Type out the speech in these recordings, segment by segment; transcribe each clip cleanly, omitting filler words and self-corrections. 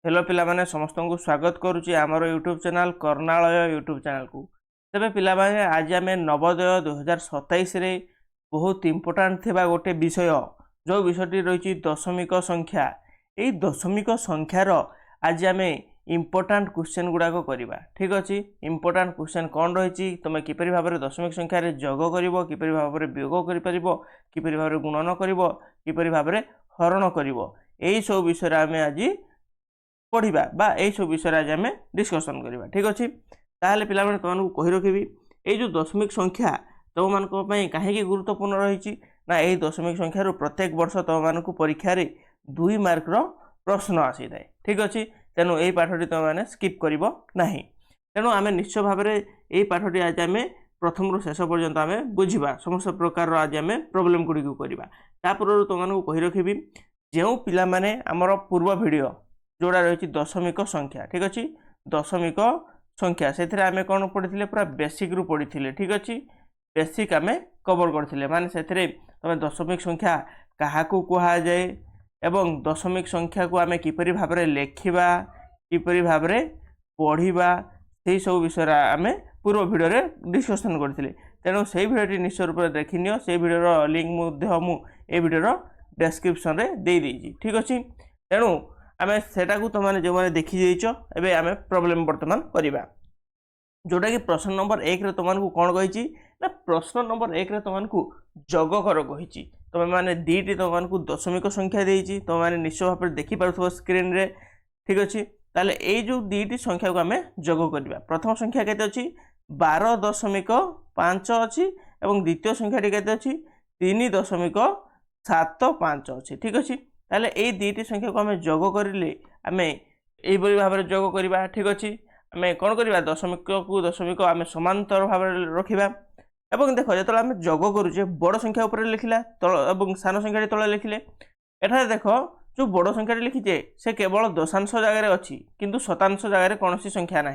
Hello पिला माने समस्त को स्वागत करुच्ची आमर यूट्यूब चैनल कर्णालय यूट्यूब चैनल को। तेरे पिला माने आज आम नवोदय 2027 रे बहुत इंपोर्टाट थिबा गोटे विषय जो विषयटी रही दशमिक संख्या। यही दशमिक संख्यार आज आम इंपोर्टाट क्वेश्चन गुड़ाक करवा। ठीक अच्छे इंपोर्टाट क्वेश्चन कौन रही तुम किपरि भाव में दशमिक संख्यार जोग कर किपरि भाव में वियोग कर किपरि भाव में गुणन कर किपरि भाव में हरण कर यही सब विषय आम आज पढ़ा बा यही सब विषय आज आम डिस्कसन करवा। ठीक अच्छे ताहले पिला माने तुमको कही रखी ये जो दशमिक संख्या तुम मान कहीं गुरुत्वपूर्ण रही ना यही दशमिक संख्यार प्रत्येक वर्ष तुम मान परीक्षा 2 मार्क प्रश्न आसी थाए। ठीक अच्छे तेणु यही पाठटी तुम मैंने स्किप कर ना तेणु आम निश्चय भाव में यही पाठटी आज आम प्रथम रू शेष पर्यंत आम बुझा समस्त प्रकार आज आम प्रोब्लेम गुड़ी करवा। पूर्व तुमको कही रखी जो पिला माने आमर पूर्व वीडियो जोड़ा रही दशमिक संख्या। ठीक अच्छे दशमिक संख्या से आम कौन पढ़ी पूरा बेसिक रू पढ़ी। ठीक अच्छे बेसिक आम कवर करते माने से तुम दशमिक संख्या क्या कह जाए एवं दशमिक संख्या को आम किपरि भाव में लेखिबा किपरि भाव में पढ़ा से सब विषय आम पूर्व वीडियो रे डिस्कसन करते। तेणु से भिडियोटी निश्चय रूप से देखनी से भिडियोर लिंक मुझे भिडियोर डेस्क्रिप्शन रे दे देइछि। ठीक अच्छे तेणु आम सेटा को तुमने जो मैंने देखी जाइछ एबे आम प्रॉब्लम वर्तमान करवा जोटा कि प्रश्न नंबर 1 रे तुमको कौन कही ना प्रश्न नंबर 1 रे तुमको जोग कर कही तुम मैंने दीटी तुमको दशमिक संख्या देती तुम मैंने निश्चय भाव में देखिपे स्क्रीन रे। ठीक अच्छे ताले ये जो दीटी संख्या को आम जोग करवा। प्रथम संख्या केते अच्छी 12.5 अच्छी और द्वितीय संख्याटी केते अच्छी 3.75 अच्छी। ठीक अच्छे ताले ये दीटी संख्या को आम जोग करें आम यही भाव में जोग करवा। ठीक अच्छे आम कौन करवा दशमिक को दशमिक आम समांतर भाव में रखा एवं देख जो आम जोग करुचे बड़ संख्या उपर लिखला तल सान संख्या तले लिखिले एठारे देख जो बड़ संख्या लिखीचे से केवल दशांश जगह अच्छी किंतु शतांश जगह कौन संख्या ना।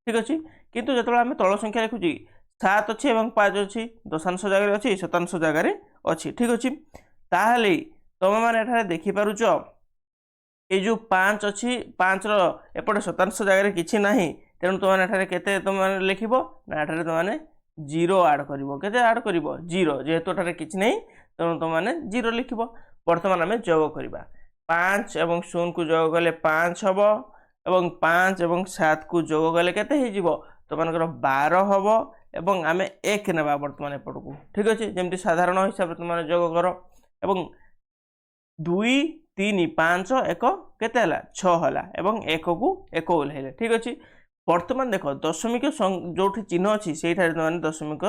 ठीक अच्छे किंतु जो आम तल संख्या लिखुची 7 अच्छी और 5 अच्छी दशांश जगह अच्छी शतांश जगह अच्छी। ठीक अच्छे ताहले तुम मैंने देखिपारुच ये जो 5 अच्छी 5 एपटे शतांश जगह किसी ना तेणु तुमने केते तुम लिख ना तुमने 0 आड कर आड कर 0 जेहेतु किसी ना तेणु तुमने 0 लिख। बर्तमान आम जोग करवा 5 और 0 को जोग कले 5 हम और 5 और 7 को जोग कले केते तुम 12 हम और आम 1 नेबा बर्तमान एपटू। ठीक अच्छे जमी साधारण हिसाब से तुम जोग कर और 2 3 5 1 केते 6 है और 1 को 1 ओल्हे। ठीक अच्छे बर्तमान देख दशमिक जो चिन्ह अच्छी से तुमने दशमिक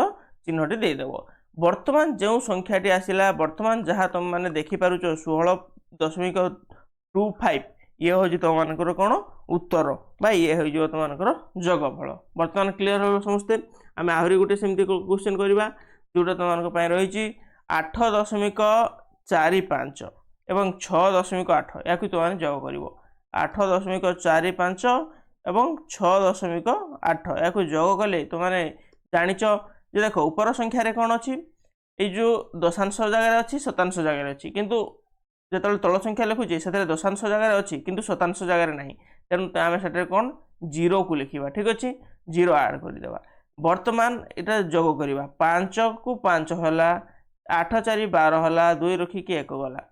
चिन्हटी देदेव। बर्तमान जो संख्याटी आसला बर्तमान जहाँ तुम मैंने देखिपार 16.25 ये हूँ तुम मानकर कौन उत्तर बा ये हो तुम जोगफल। बर्तमान क्लीयर हो समस्ते आम आहरी गोटे सेमती क्वेश्चन करवा जोटा तुम रही 8.45 एवं 6.8 या तुम जोग कर 8.45 एवं 6.8 या जोग कले तुमने जानिच जे देख उपर संख्यार कौन अच्छी ये जो दशांश जगह अच्छी शतांश जगह अच्छी किंतु जो तल संख्या लिखुचे से दशांश जगह अच्छी किंतु शतांश जगह ना तेणु आम से कौन 0 को लिखा। ठीक अच्छे 0 आड करदे। बर्तमान यहाँ जोग करवा 5 को 5 है 8 4 12 है 2 रखिकी 1 गला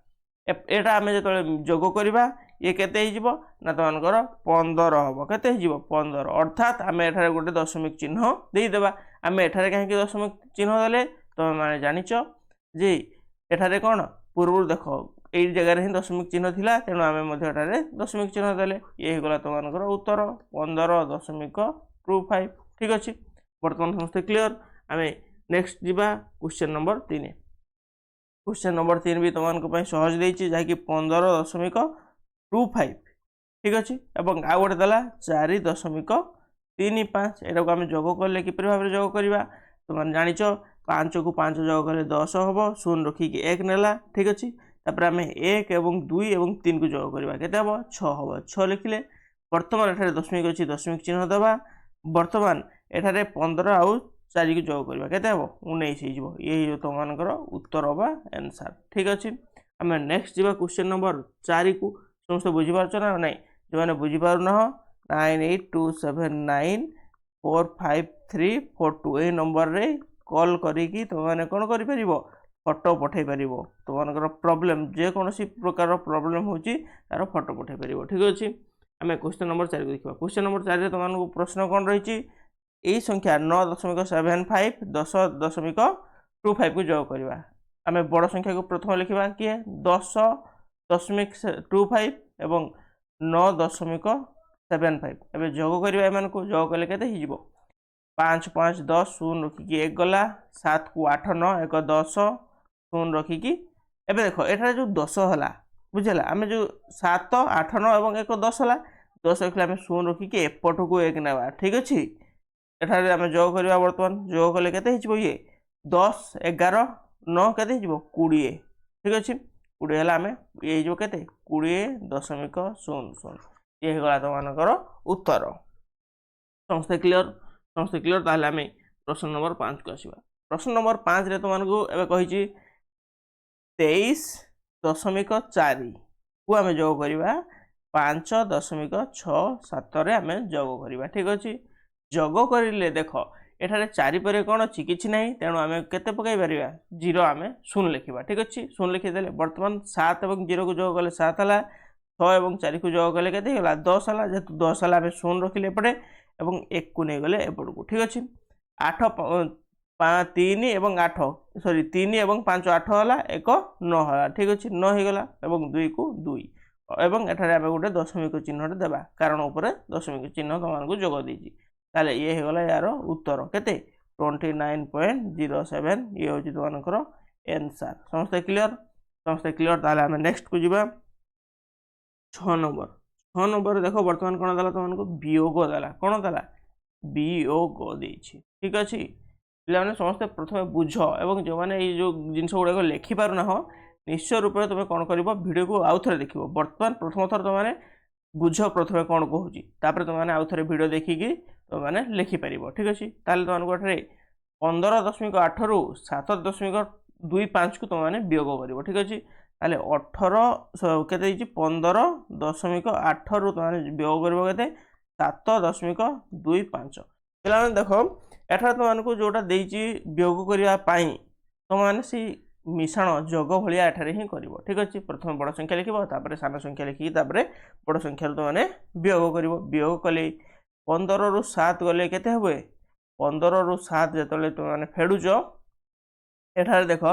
यहाँ आम जो जोग करवा ये केते ना तुमकर 15 हम केते 15 अर्थात आम एठारे गोटे दशमिक चिन्ह देदेबा। आम एठारे कहीं दशमिक चिन्ह देले तुम मैंने जानिच जे एठारे कौन पूर्व देख यही जगह ही दशमिक चिन्ह थिला तेणु आम दशमिक चिन्ह देले ये गला तुमकर उत्तर 15.25। ठीक अच्छे बर्तमान समस्त क्लीयर आम नेक्स्ट जीवा क्वेश्चन नंबर 3। क्वेश्चन नंबर 3 भी तुमको सहज देती जहाँकि 15.25। ठीक अच्छे और आउ गोटे देला 4.35 यहाँ को आम जोग कले किपर भाव में जोग करवा तुम जानिच 5 को 5 जोग कले 10 हम 0 रखिकी 1 नेला। ठीक अच्छे तापर आम 1 और 2 और 3 को जोग करवा केते हम 6 हम 6 लिखिले। बर्तमान एठारे दशमिक अच्छी दशमिक चिन्ह दबा बर्तमान एठारे 15 आउ 4 को जोग करवा केते हम 19 हो ये तुमकर उत्तर बा आंसर। ठीक अच्छे आम नेक्स्ट जीवा क्वेश्चन नंबर 4 को समस्त बुझीपार ना ना जो बुझीपार 9827945342 ये नंबर रे कॉल करिकी तुमने कौन कर फोटो पठे पार तुम प्रॉब्लम जेकोसी प्रकार प्रॉब्लम होची तार फोटो पठे पार। ठीक अच्छे आम क्वेश्चन नंबर 4 को देखा। क्वेश्चन नंबर 4 तुमको प्रश्न कौन रही यही संख्या 9.75 10.25 को जोग करवा। आम बड़ संख्या को प्रथम लिखा किए 10.25 एवं 9.75 एवं जोग करवा एम जोग कले के 5 5 10 0 रखिकी 1 गला 7 को 8 9 1 10 0 रखिकी एवं देख एठार जो 10 है बुझेगा आम जो 7 8 9 और 1 10 है 10 रखिले आम 0 रखिकी एपट को 1 ना। ठीक अच्छे एठार आम जोग करवा बर्तमान जोग कले के ये 10 11 9 के 20। ठीक अच्छे 20 है आम ये के 20.00 ये गला तुमर उत्तर। समस्ते क्लियर समस्ते क्लियर ताहले आम प्रश्न नंबर 5 को आसवा। प्रश्न नंबर 5 रे तुमको एवं कही 23.4 को आम जोग करवा 5.67 आम जोग करवा। ठीक अच्छे जोग करें देख एठारे 4 पर कौन अच्छी कि ना तेणु आम के पकई पार 0 आम 0 लिखा। ठीक अच्छे 0 लिखिदे बर्तमान 7 और 0 को जोग कले 7 है 6 और 4 को जोग कले के 10 है जेहतु 10 है आम 0 रखिले एपटे और 1 को नहीं गले एपट को। ठीक अच्छे 8 3 और 8 सॉरी 3 और 5 8 है 1 9 है। ठीक अच्छे 9 हो गला और 2 को 2 एवं एठारे आम गोटे दशमिक चिन्ह देवा कारण उपर दशमिक चिन्ह तुमको जोग देती ताले ये होगला यार उत्तर केते 29.07 ये हूँ तुमकर आंसर। समस्ते क्लियर ताले आम नेक्स्ट को जीवा 6 नंबर देख बर्तमान कौन देला तुमको वियोग देला कौन देला वियोग देछि। ठीक अच्छे पे समस्ते प्रथम बुझ एवं जो मैंने जो जिनस गुड़ाक लिखिपार ना निश्चय रूप से तुम कौन कर भिडियो को आउ थे देख बर्तमान प्रथम थर तुमने बुझ प्रथम कौन कहूँ तापर तुमने आउ थे भिडियो देखिकी तुमने लिखिपार। ठीक अच्छे ताल तुमको 15.8 रु 7.25 को तुमने वियोग कर। ठीक अच्छे ताले 18 के 15.8 रु तुमने वियोग कर 7.25 पे देख एठार तुमको जोटा वियोग करने तुमने से मिश्रण जोग भाया एठारे ही कर। ठीक अच्छे प्रथम बड़ संख्या लिख सान संख्या लिखिकी बड़ संख्या तुमने वियोग कर वियोग कले 15 रु 7 गले के 15 रु 7 जो तुमने फेड़ुच एठार देख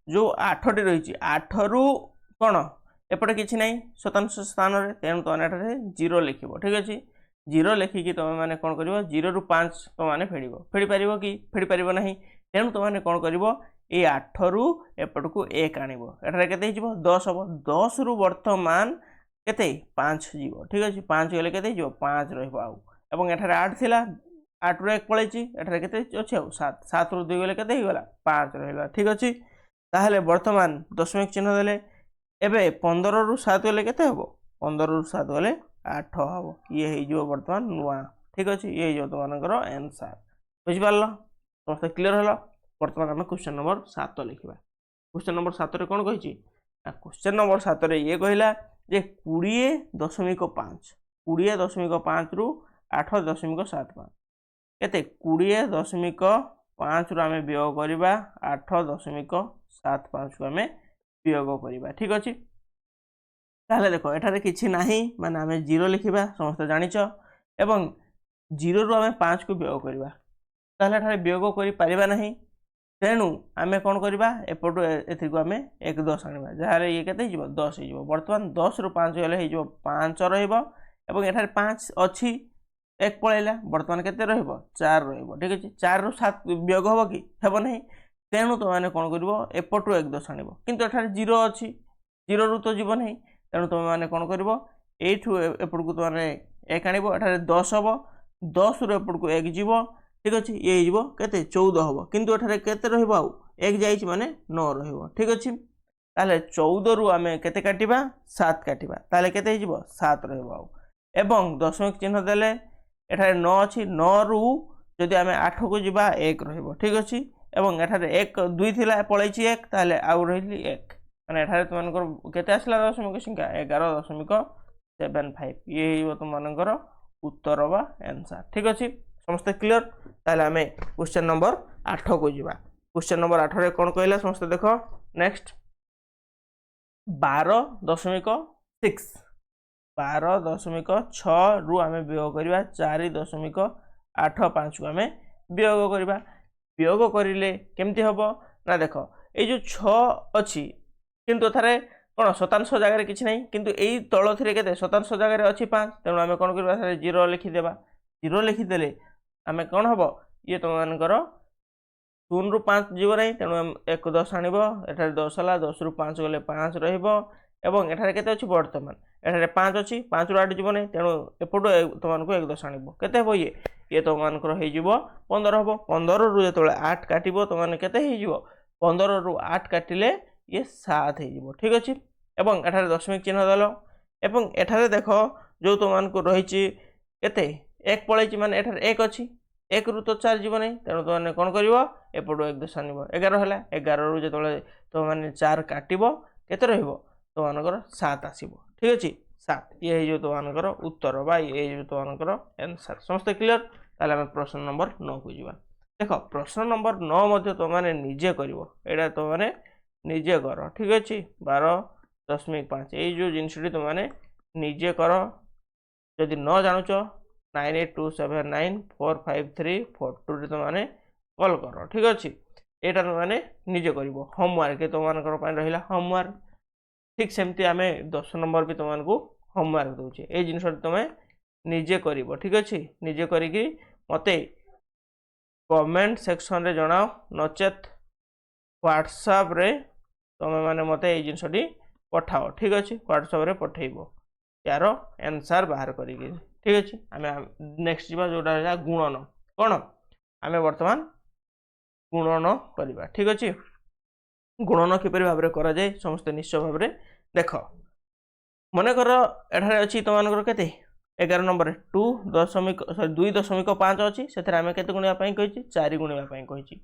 जो 8 टी रही 8 रु कौन एपटे किसी ना स्वतंत्र स्थान में तेणु तुमने 0 लिख। ठीक अच्छे 0 लिखिकी तुम मैंने कौन कर 0 रु 5 तुमने फेड़ पार कि फेड़ पार ना तेणु तुमने कौन कर ये 8 रु एपट को 1 आण एठार के 10 हम 10 रु बर्तमान के 5 जीव। ठीक अच्छे 5 गले के 5 रहा और एठार 8 थिला 8 रु 1 पलैची एठार के अच्छे 7 7 रु 2 गले के 5 रहा। ठीक अच्छे ताहले वर्तमान दशमिक चिन्ह देले एबे 15 रु 7 गले के 15 रु 7 गले 8 हम ये हो बर्तमान नुआ। ठीक अच्छे ये हो तुमर आंसर बुझिपार समस्त क्लीयर है। बर्तमान आम क्वेश्चन नंबर 7 लिखा। क्वेश्चन नंबर 7 कौन कही क्वेश्चन नंबर 7 ये कहला जे 20.5 20.5 रु 8.75 केते 20.5 रु आम वियोग करवा 8.75 को आम वियोग करवा। ठीक अच्छे ताहले देख एठारे किछि नाही माने आम 0 लिखा समस्त जानिच एवं 0 रु आम 5 को वियोग करवा ताहले एठारे वियोग करि परिबा नाही तेणु आम कौन करवा एपटू एथि को आम 1 10 आने जहाँ ये के 10 हो बर्तमान 10 रु 5 गले 5 रहा 5 अच्छी 1 पलैला बर्तमान के 4 ठीक अच्छे 4 रु 7 वियोग हम कि हे ना तेणु तुमने कौन कर एपटू 1 10 आण कि 0 अच्छी 0 रु तो जीव ना तेणु तुम मैंने कौन कर एपट को तुमने 1 आण 10 हम 10 रु एपट को 1 जीव। ठीक अच्छे ये हो के 14 हम कितु एठारे केते रहिबो आउ 1 जाइछि माने 9 रहिबो। ठीक अच्छे ताले 14 रु आमे केते काटिबा 7 काटिबा ताले केते हिजिबो 7 रहिबो आउ एवं दशमिक चिन्ह देले एठारे 9 अछि 9 रु जदि आमे 8 को जिबा 1 रहिबो। ठीक अछि एवं एठारे 1 2 थिला पळैछि 1 ताले आउ रहिली 1 माने एठारे तुमनकर केते आसला दशमिक संख्या 11.75 75 ये हो तुम मानकर उत्तर बा आंसर ठीक अच्छे समस्त क्लियर ताले आमे क्वेश्चन नंबर 8 को जीवा क्वेश्चन नंबर 8 रे कोन कहला समस्त देखो नेक्स्ट 12.6 12.6 रु आमे वियोग करबा 4.85 को आमे वियोग करबा वियोग करिले केमती हबो ना देखो ए जो 6 अछि किंतु थारे कोन शतांश जगह किछि नै किंतु एई तळ थिरे केते शतांश जगह अछि 5 तेणु आमे कोन करबा 0 लिखि देबा 0 लिखि देले आमे कोन हबो ये तुम मानकर 0 रु 5 जीव नै तेणु 1 10 आनिबो एठारे 10 हला 10 रु 5 गले 5 रहिबो एवं एठारे केते अछि वर्तमान एठारे 5 अछि 5 रु 8 जीव नै तेणु एपटो तुमनको 1 10 आनिबो केते हबो ये तुमनको हे जीवो 15 हबो 15 रु जेतोले 8 काटिबो तुमने केते हे जीवो 15 रु 8 काटिले ये 7 हे जीवो ठीक अछि एवं एठारे दशमिक चिन्ह दलो एवं एठारे देखो जो तुमनको रहिछि केते 1 पळैछि माने एठारे 1 अछि 1 रु तो 4 जीव नै तेणु तुमने कोन करिवो एपटो 1 10 आनिबो 11 हला 11 रु जेतोले तुमने 4 काटिबो केते रहिबो तुमनकर 7 आसीबो ठीक अछि 7 ये जो तुमनकर उत्तर बा ये जो तुमनकर आंसर समस्त क्लियर ताले हम प्रश्न नंबर 9 को जीवा देखो प्रश्न नंबर 9 मध्ये तुमने निजे करिवो एडा तुमने निजे करो ठीक अछि 12.5 ये जो जिनसटी तुमने निजे करो जदि न जानुचो 9827945342 रे तुमने कॉल करो ठीक अछि एटा तुमने निजे करिवो होमवर्क तुमनकर पय रहिला होमवर्क ठीक सेमती आमे 10 नंबर भी तुमको होमवर्क दोचे ए जिनस तुम निजे करिवो ठीक अछि निजे करिकी मते कमेंट सेक्शन रे जणाओ नचेत व्हाट्सएप रे तुम माने मते ए जिनसटी पठाओ ठीक अछि व्हाट्सएप रे पठेइबो यार आंसर बाहर करिकी ठीक अछि आमे नेक्स्ट जीवा जोडा है गुणन कोन आमे वर्तमान गुणन करिबा ठीक अछि गुणन किपरि भाबरे करा जाय समस्त निश्चय भाबरे देखो मने कर एठारे अछि तमानकर केते 11 नंबर 2.5 अछि सेथरे आमे केते गुणिया पई कहिछि 4 गुणिया पई कहिछि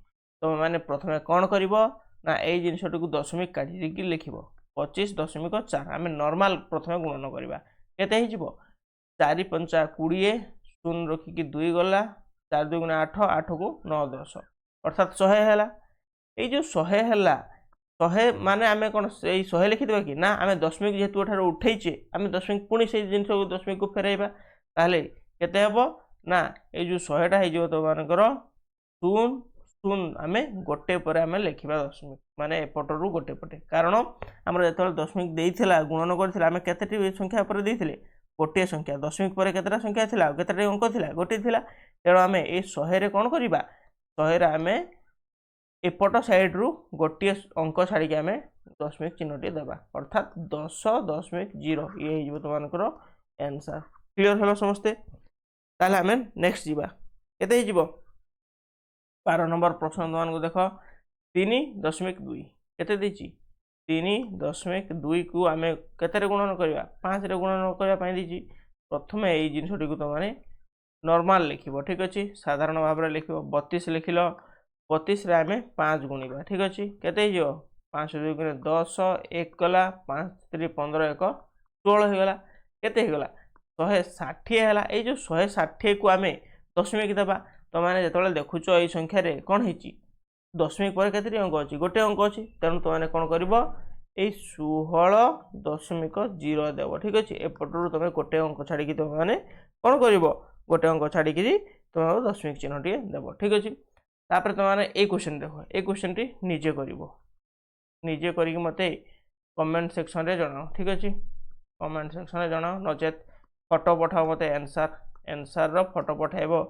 तो माने प्रथमे कोन करिवो ना एई जिंसटु को दशमिक काढि कि लिखिबो 25.4 आमे नॉर्मल प्रथमे गुणन करिबा केते हि जिवो 4 5 20 शून्य रखि कि 2 गला 4 2 गुणा 8 8 को 9 10 अर्थात 100 हैला एई जो 100 हैला 100 माने आमे कोन सेई 100 लिखि देबा कि ना आमे दशमिक जेतु एठारे उठैचे आमे दशमिक पुनी सेई जिंस को दशमिक को फेराइबा ताले केते हबो ना ए जो 100 टा हे जो तो मानकर 0 0 आमे गोटे परे आमे लिखिबा दशमिक माने एपटरु गोटे पटे कारण हमर जेतल दशमिक देइथिला गुणन करथिला आमे केतेटी संख्या परे देइथिले गोटे संख्या दशमिक परे केतेटा संख्या थिला केतेटा अंक थिला गोटे थिला तेरो आमे ए 100 रे कोन करिबा 100 रे आमे एपट साइड रु गोटे अंक छाड़ी के आमे दशमिक चिन्हटी देबा अर्थात 10.0 ये हिजो तुमनकर आंसर क्लियर हलो समस्ते ताले आमे नेक्स्ट जीवा केते हिजो 12 नंबर प्रश्न तुमनको देखो 3.2 केते दिछि 3.2 को आमे केते रे गुणन करबा 5 रे गुणन करबा पई दिछि प्रथमे एई जिंसटी को तुमने नॉर्मल लिखिबो ठीक अछि साधारण भाबरे लिखिबो 32 लिखिलो 32 रे आमे 5 गुणिबा ठीक अछि केते हिजो 5 2 गुणे 10 1 गला 5 3 15 1 16 हे गला केते हे गला 160 हैला ए जो 160 को आमे दशमिक देबा तो माने जेतले देखुचो ए संख्या रे कोन हिची दशमिक पर केते अंक अछि गोटे अंक अछि तेनु तो माने कोन करबो ए 16.0 देबो ठीक अछि एपटरु तमे गोटे अंक छाडी कि तो माने कोन करबो गोटे अंक छाडी कि तमे दशमिक चिन्हटी देबो ठीक अछि तापर तो माने ए क्वेश्चन देखो ए क्वेश्चन टी निजे करिवो निजे करी कि मते कमेंट सेक्शन रे जणाओ ठीक अछि कमेंट सेक्शन रे जणाओ नचेत फोटो पठाओ मते आंसर रो फोटो पठाइबो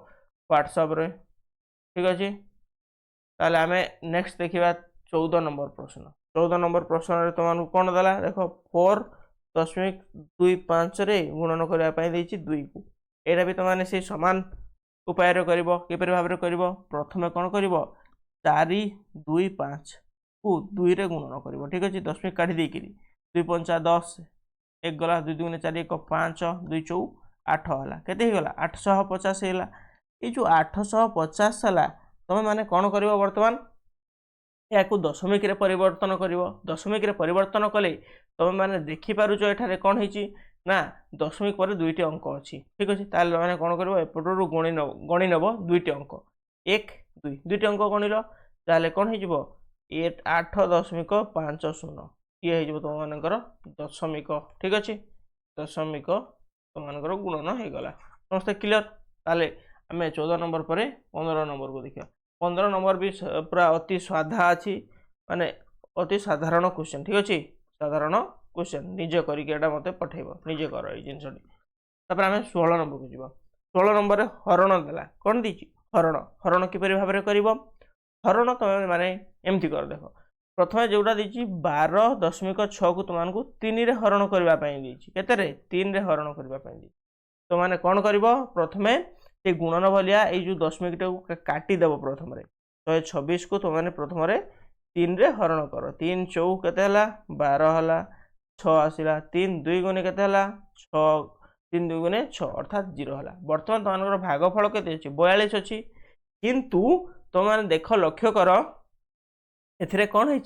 व्हाट्सएप रे ठीक अछि ताले हमें नेक्स्ट देखिबा 14 नंबर प्रश्न 14 नंबर प्रश्न रे तमान कोन दला देखो 4.25 रे गुणन करिया पई देछि 2 को एटा भी तमाने से समान उपाय रे करबो केपर भाबरे करबो प्रथमे कोन करबो 4 2 5 को 2 रे गुणन करबो ठीक अछि दशमिक काढी देकी 2 5 10 1 गला 2 2 4 1 5 2 4 8 होला केते हे गला 850 हेला ए जो 850 हला तमे माने कोन करबो वर्तमान याकू दशमिक रे परिवर्तन करिवो दशमिक रे परिवर्तन कले तमे माने देखि पारुचो एठारे कोन हिची ନା ଦଶମିକ ପରେ ଦୁଇଟି ଅଙ୍କ ଅଛି ଠିକ ଅଛି ତାହେଲେ ତମେ କ'ଣ କରିବ ଏପଟରୁ ଗଣି ନେବ ଦୁଇଟି ଅଙ୍କ 1 2 ଦୁଇଟି ଅଙ୍କ ଗଣିଲ ତାହେଲେ କ'ଣ ହେଇଯିବ 8.50 ଇଏ ହେଇଯିବ ତୁମମାନଙ୍କର ଦଶମିକ ଠିକ ଅଛି ଦଶମିକ ତୁମମାନଙ୍କର ଗୁଣନ ହେଇଗଲା ସମସ୍ତେ କ୍ଲିୟର ତାହେଲେ ଆମେ 14 ନମ୍ବର ପରେ 15 ନମ୍ବରକୁ ଦେଖିବା 15 ନମ୍ବର ବି ପୁରା ଅତି ସାଧା ଅଛି ମାନେ ଅତି ସାଧାରଣ କ୍ୱେଶ୍ଚन ଠିକ ଅଛି ସାଧାରଣ क्वेश्चन निजे करके मत पठेब निजे कर जिनसटी तापर आम 16 नंबर को जीव 16 नंबर हरण देला कौन दीची हरण हरण किपर भाव में कर हरण तुम माने एमती कर देख प्रथम जोटा दीची 12.6 को तुमको 3 रे हरण करने केते 3 रे हरण करने तो माने कौन कर प्रथम ये गुणन भलिया ये जो दशमिक काटिदेव प्रथम 126 को तुमने प्रथम 3 रे हरण कर 3 चौ के 12 है 6 आसला 3 2 गुणे के 6 3 2 गुणे 6 अर्थात 0 है बर्तमान तुम भागफल के 42 अच्छी किंतु तुम देख लक्ष्य कर ए कौन है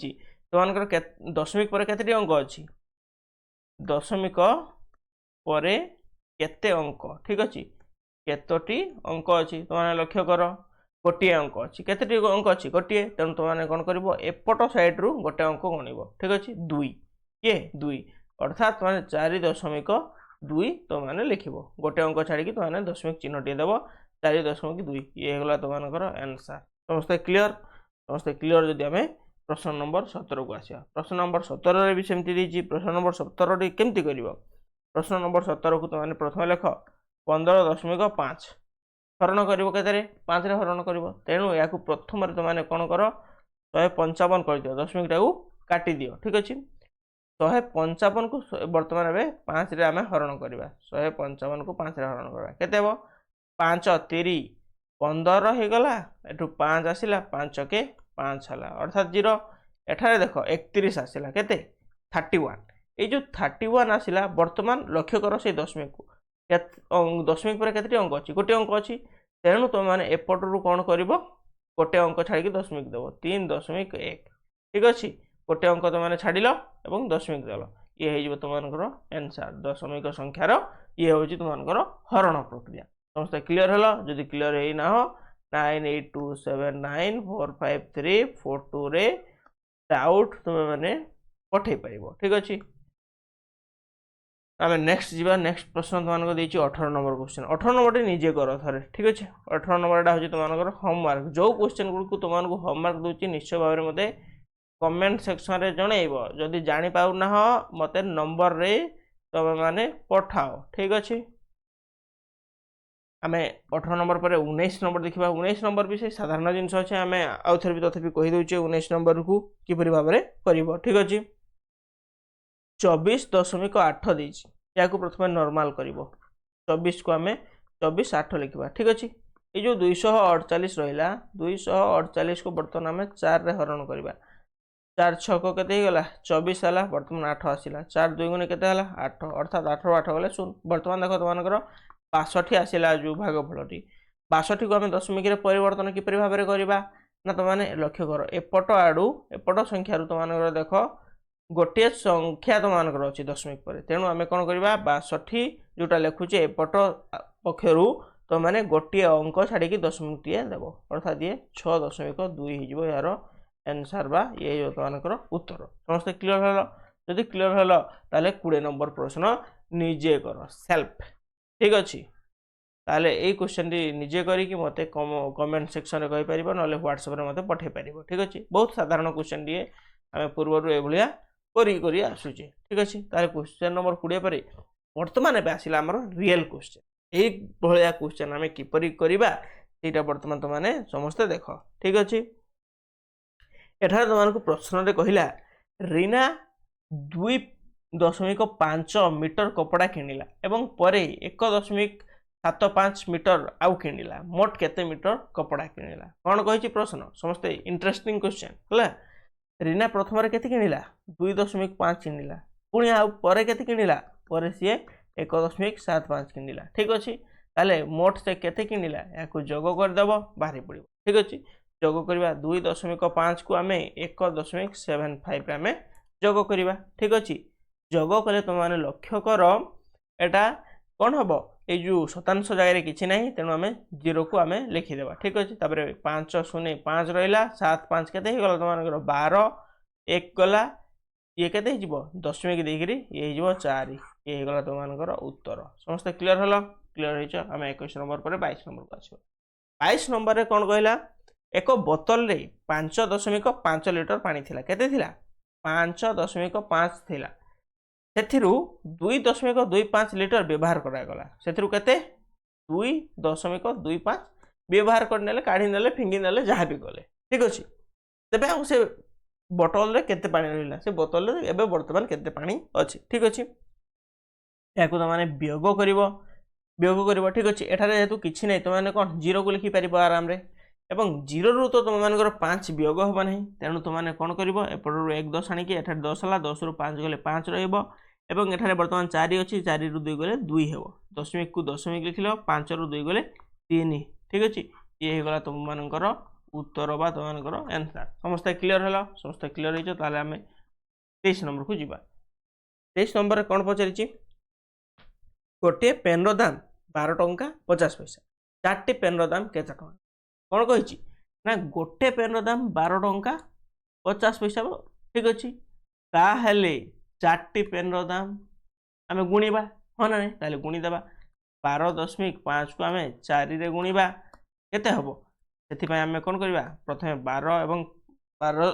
तुम दशमिक पर केते अंक अच्छी दशमिक पर केते अंक ठीक अच्छे केतोटी अंक अच्छी तुम लक्ष्य कर गोटे अंक अच्छी केते अंक अच्छी गोटे तेणु तुमने कौन कर एपट सैड्रु गोटे अंक गणब ठीक अच्छे 2 ये 2 अर्थात तुम 4.2 तुमने लिख गोटे अंक छाड़ी तुमने दशमिक चिन्हटी देव 4.2 ये होगा तुमकर आंसर समस्ते क्लीयर जदि आम प्रश्न नंबर 17 को आसा प्रश्न नंबर 17 भी सेमती देती प्रश्न नंबर 17 केमती कर प्रश्न नंबर 17 को तुमने प्रथम लेख 15.5 हरण कर 5 हरण कर तेणु या प्रथम तुमने कौन कर 155 कर दियो दशमिक टाक काटी दियो ठीक अच्छे 155 को बर्तमान ए 5 रे आम हरण करवा 155 को 5 रे हरण करवा केते हे 5 3 15 हो गला एठू 5 आसिला 5 के 5 हला अर्थात 0 एठारे देखो 31 आसिला केते 31 ए जो 31 आसिला वर्तमान लक्ष्य कर से दशमिक को दशमिक पर केते अंक अछि गोटे अंक अछि तेणु तुम माने एपटरू कोन करिवो गोटे अंक छाड़ी दशमिक देव 3.1 ठीक अच्छे गोटे अंक तुम छाड़ एवं दशमिक देल ये हो तुम आंसर दशमिक संख्यार ये हूँ तुम हरण प्रक्रिया समस्त क्लीयर है जदि क्लीयर है ना 9827945342 रे डाउट तुम मैंने पठे पार ठीक अच्छे आम नेक्स्ट जीवा नेक्स्ट प्रश्न तुमको देती 18 नंबर क्वेश्चन 18 नंबर निजे कर थे ठीक अच्छे 18 नंबरटा हूँ तुम होमवर्क जो क्वेश्चन गुड़ तुमको होमवर्क दूसरी निश्चय भाव में मत कमेंट सेक्शन रे जनइब जदि जानी पाउना मते नंबर रे तुम माने पठाओ ठीक अच्छे आम 18 नंबर पर 19 नंबर देखा 19 नंबर भी से साधारण जिनस अच्छे आम आउ थे भी तथापि कहीदे 19 नंबर को किपर भाव में कर ठीक अच्छे 24.8 देती या प्रथम नॉर्मल कर 24 को आम 24.8 लिखा ठीक अच्छे ये जो 248 रहा 248 को बर्तमान आम 4 रे हरण करवा 4 6 के 24 है बर्तमान 8 आसला 4 2 गुणे के 8 अर्थात 8 8 गले 0 बर्तमान देख तुम 62 आसला जो भागफलटी 62 को आम दशमिक परिवर्तन किपर भाव में करवा ना तुमने लक्ष्य कर एपट आड़ू एपट संख्या तुम देख गोटे संख्या तुम अच्छी दशमिक पर तेणु आम कौन करवा 62 जोटा लिखुचे एपट पक्षर तो मैंने गोटे अंक छाड़ी दशमिक टे देव अर्थात ये 6.2 यार आंसर बा ये तुमकर उत्तर समस्त क्लीयर है जदि क्लीयर है ताले 20 नंबर प्रश्न निजे कर सेल्फ ठीक अच्छे ताले ये क्वेश्चन निजे करके मत कमेंट सेक्शन में कहीपर ना व्हाट्सएप मत पठे पार ठीक अच्छे बहुत साधारण क्वेश्चन टे आम पूर्व ये करी आसुचे ठीक अच्छे ताले क्वेश्चन नंबर 20 पर बर्तमान आसला आमर रियल क्वेश्चन यही भाया क्वेश्चन आम किपर करवा यहाँ बर्तमान तुमने समस्ते देख ठीक अच्छे एठार तुमको प्रश्न कहला रीना 2.5 मीटर कपड़ा किणिला एवं परे 1.75 मीटर आउ किणिला मोट केते मीटर कपड़ा किणिला कौन कही प्रश्न समस्ते इंटरेस्टिंग क्वेश्चन है रीना प्रथम केते किणिला 2.5 किणिला पुणी आउ परे केते किणिला परे सी 1.75 किणिला ठीक अच्छे ताले मोट से केते किणिला या जोग करदेव बाहरी पड़ो ठीक अच्छे जोग करवा 2.5 को आम 1.75 आम जोग करवा ठीक अच्छे जोग कले तुम मैंने लक्ष्य कर एटा कौन हम यो शतांश जगह किसी ना तेणु आम 0 को आम लिखिदेवा ठीक अच्छे। 5 रहा 7 5 के तुम 12 1 गला ये के दशमिक देकर ये 4 ये गला तुम उत्तर। समस्त क्लीयर हल क्लीयर होम 21 नंबर पर 22 नंबर को आस 22 नंबर कौन कहला एक बोतल रे 5.5 लिटर पानी थिला केते थिला 5.5 थिला सेथिरु 2.25 लिटर व्यवहार करागला सेथिरु केते 2.25 व्यवहार करने काढ़ी नेले फिंगी नेले जहाँ भी गले ठीक अच्छे। तेबे आ से बोतल रे केते पानी रहिला से बोतल रे एबे वर्तमान केते पानी अछि ठीक अछि। याकु त माने वियोग करिवो ठीक अछि। एठारे जेतु किछि नै त माने कोन 0 को लिखि परिबो आराम रे एवं 0 रु तो तुम मानकर 5 वियोग हम ना तेणु तुमने कौन कर एपटू 1 10 आणिक एठार 10 है 10 रु 5 गले 5 रही एठारे बर्तमान 4 अच्छी 4 रु 2 गले 2 हे दशमिक को दशमिक लिख लो 5 रु 2 गले 3 ठीक अच्छे। ये होगा तुम मानकर उत्तर बा तुम मानकर आंसर। समस्त क्लीयर है समस्त क्लीयर होमें 23 नंबर को जीवा। 23 नंबर कौन पचारि गोटे पेन दाम 12 टंका 50 पैसा 4टी पेन दाम केते टंका कौन कही ना गोटे पेन दाम 12 टंका 50 पैसा ठीक अच्छे। ताहले 4टी पेन दाम आम गुणवा हाँ ना नहीं गुणीदेवा 12.5 को आम 4 रे गुणवा केते हम से आम कौन करवा प्रथम 12 और 12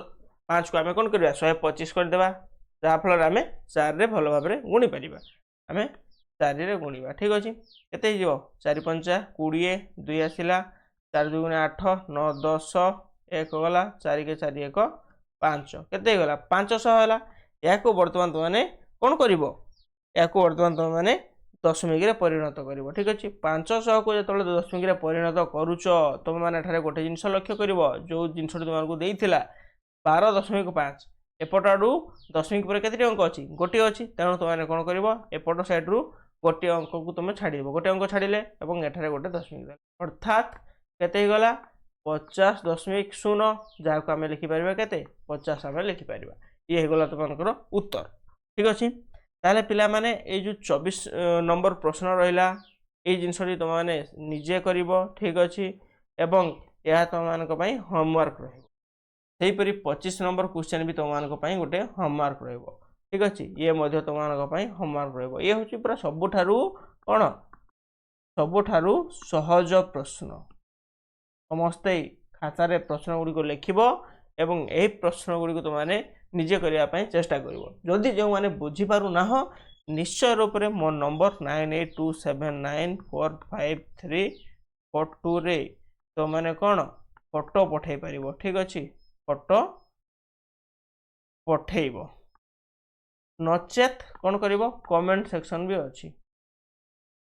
5 को आम कौन करवा 125 करदेवा जहाँफल आम 4 रे भल भाव गुणी पार आम 4 रे गुणवा ठीक अच्छे। केते 4 5 20 2 आसला 4 2 8 9 10 1 गला 4 के 4 1 5 केते गला 500 है या बर्तमान तुमने कौन कर बर्तमान तुम मैंने दशमिक परिणत कर ठीक अच्छे। 500 को जो दशमिक परिणत करुच तुम मैंने गोटे जिनस लक्ष्य कर जो जिनस तुमको देता 12.5 एपट आड़ू दशमिक पर केते अंक अच्छी गोटे अच्छी तेणु तुमने कौन कर एपट सैड्रु गोटे अंक को तुम छाड़ गोटे अंक छाड़े और एठारे गोटे दशमिक अर्थात केते गला 50.0 जहाँ को आम लिखिपर के 50 आम लिखिपर ये गला तुमकर उत्तर ठीक अच्छे। ताले पिला माने ये जो 24 नंबर प्रश्न रहा ये जिनसटी तुम मैंने निजे कर ठीक अच्छे एवं यह तुम मान होमवर्क रहीपरी 25 नंबर क्वेश्चन भी तुम मान गोटे होमवर्क ठीक अच्छे। ये तुम मान होमवर्क रही ये हूँ पूरा सबुठारु कौन सबुठारु सहज प्रश्न समस्ते खातार प्रश्न गुड़िक लिखब एवं यही प्रश्न गुड़िक तुमने निजे करने चेष्टा कर जदि जो मैंने बुझीपार ना निश्चय रूप से मो नंबर 9827945342 रे तो मैंने कौन फोटो पठे पार ठीक अच्छे फोटो पठेब नचेत कौन कर कमेंट सेक्शन भी अच्छी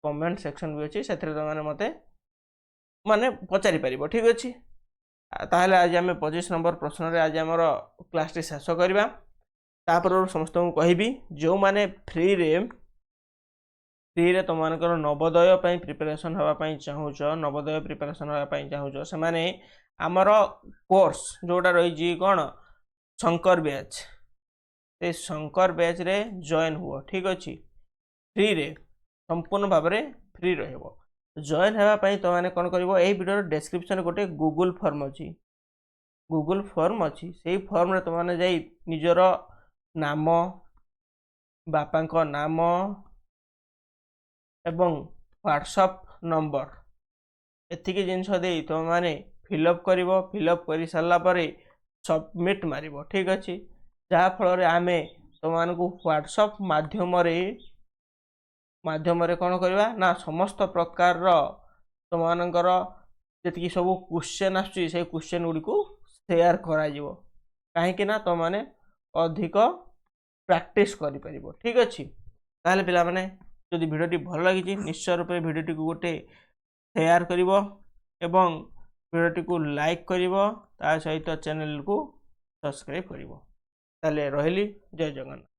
कमेंट सेक्शन भी अच्छी से मैंने मत माने पचारि पार ठीक अच्छे। ताहले आज आम 25 नंबर प्रश्न रे आज आमर क्लास टी शेष करवा तापर समस्त को कहबी जो माने फ्री रे तुम मानकर नवोदय प्रिपरेशन होगापाई चाहूच नवोदय प्रिपरेशन होगापाई चाहूच से माने आमर कोर्स जोटा रही कौन शंकर बैच से शंकर बैच रे जॉइन हुआ ठीक अच्छे फ्री रे संपूर्ण भाव में फ्री रहिबो जॉइन होगापाई तो मैंने कौन कर वीडियो डिस्क्रिप्शन गोटे गूगल फॉर्म अच्छी से फॉर्म रे तुमने जाई निजर नाम बापा नाम एवं व्हाट्सएप नंबर एतिकी जिनस दे तुम मैंने फिलअप कर सारा पर सबमिट मारिब ठीक अच्छे। जहाँ फल आम तुम व्हाट्सएप माध्यम कौन करवा ना समस्त प्रकार तुम मानकर जी सब क्वेश्चन आसुची से क्वेश्चन गुड़ी को शेयर कहीं ना तुम मैंने अधिक प्रैक्टिस कर ठीक अच्छे। ताहले पिला माने जदि भिडियोटी भल लगी निश्चय रूप से भिडियोटी को गोटे शेयर कर भिडियोटी को लाइक कर सहित चैनल को सब्सक्राइब कर रही जय जगन्नाथ।